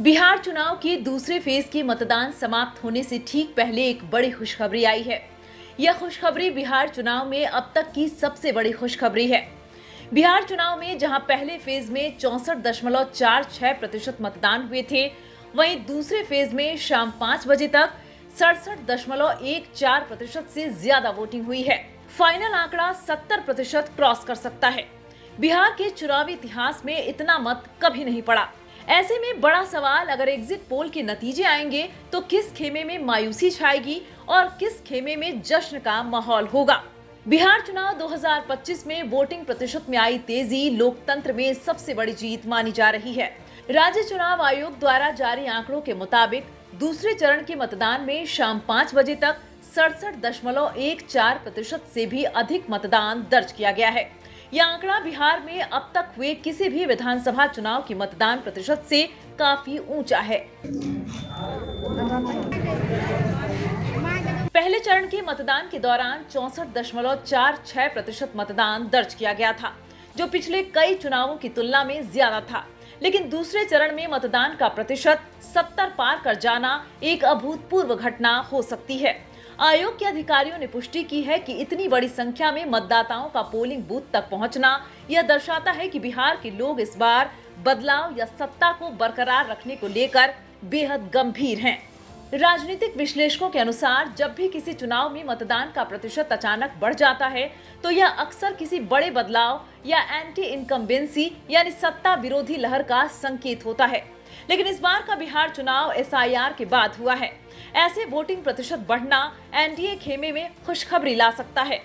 बिहार चुनाव के दूसरे फेज के मतदान समाप्त होने से ठीक पहले एक बड़ी खुशखबरी आई है। यह खुशखबरी बिहार चुनाव में अब तक की सबसे बड़ी खुशखबरी है। बिहार चुनाव में जहां पहले फेज में 64.46% मतदान हुए थे, वहीं दूसरे फेज में शाम 5 बजे तक 67.14% से ज्यादा वोटिंग हुई है। फाइनल आंकड़ा 70% क्रॉस कर सकता है। बिहार के चुनावी इतिहास में इतना मत कभी नहीं पड़ा। ऐसे में बड़ा सवाल, अगर एग्जिट पोल के नतीजे आएंगे तो किस खेमे में मायूसी छाएगी और किस खेमे में जश्न का माहौल होगा। बिहार चुनाव 2025 में वोटिंग प्रतिशत में आई तेजी लोकतंत्र में सबसे बड़ी जीत मानी जा रही है। राज्य चुनाव आयोग द्वारा जारी आंकड़ों के मुताबिक दूसरे चरण के मतदान में शाम 5 बजे तक 67.14% से भी अधिक मतदान दर्ज किया गया है। यह आंकड़ा बिहार में अब तक हुए किसी भी विधानसभा चुनाव की मतदान प्रतिशत से काफी ऊंचा है। पहले चरण के मतदान के दौरान 64.46% मतदान दर्ज किया गया था, जो पिछले कई चुनावों की तुलना में ज्यादा था। लेकिन दूसरे चरण में मतदान का प्रतिशत 70 पार कर जाना एक अभूतपूर्व घटना हो सकती है। आयोग के अधिकारियों ने पुष्टि की है कि इतनी बड़ी संख्या में मतदाताओं का पोलिंग बूथ तक पहुंचना यह दर्शाता है कि बिहार के लोग इस बार बदलाव या सत्ता को बरकरार रखने को लेकर बेहद गंभीर हैं। राजनीतिक विश्लेषकों के अनुसार जब भी किसी चुनाव में मतदान का प्रतिशत अचानक बढ़ जाता है तो यह अक्सर किसी बड़े बदलाव या एंटी इनकम्बेंसी यानी सत्ता विरोधी लहर का संकेत होता है। लेकिन इस बार का बिहार चुनाव SIR के बाद हुआ है। ऐसे वोटिंग प्रतिशत बढ़ना एनडीए खेमे में खुशखबरी ला सकता है।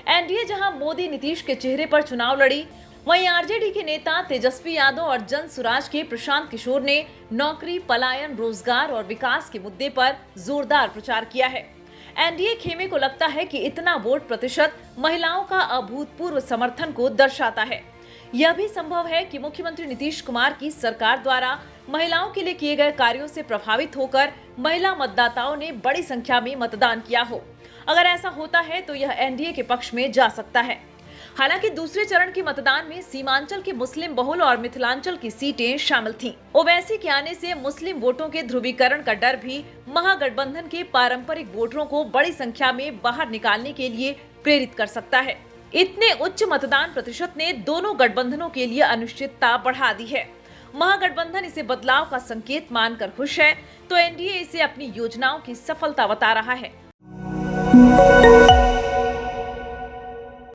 एनडीए जहां मोदी नीतीश के चेहरे पर चुनाव लड़ी, वहीं आरजेडी के नेता तेजस्वी यादव और जन सुराज के प्रशांत किशोर ने नौकरी, पलायन, रोजगार और विकास के मुद्दे पर जोरदार प्रचार किया है। एनडीए खेमे को लगता है कि इतना वोट प्रतिशत महिलाओं का अभूतपूर्व समर्थन को दर्शाता है। यह भी संभव है कि मुख्यमंत्री नीतीश कुमार की सरकार द्वारा महिलाओं के लिए किए गए कार्यों से प्रभावित होकर महिला मतदाताओं ने बड़ी संख्या में मतदान किया हो। अगर ऐसा होता है तो यह एनडीए के पक्ष में जा सकता है। हालांकि दूसरे चरण के मतदान में सीमांचल के मुस्लिम बहुल और मिथिलांचल की सीटें शामिल थीं। ओवैसी के आने से मुस्लिम वोटों के ध्रुवीकरण का डर भी महागठबंधन के पारंपरिक वोटरों को बड़ी संख्या में बाहर निकालने के लिए प्रेरित कर सकता है। इतने उच्च मतदान प्रतिशत ने दोनों गठबंधनों के लिए अनिश्चितता बढ़ा दी है। महागठबंधन इसे बदलाव का संकेत मानकर खुश है, तो एनडीए इसे अपनी योजनाओं की सफलता बता रहा है।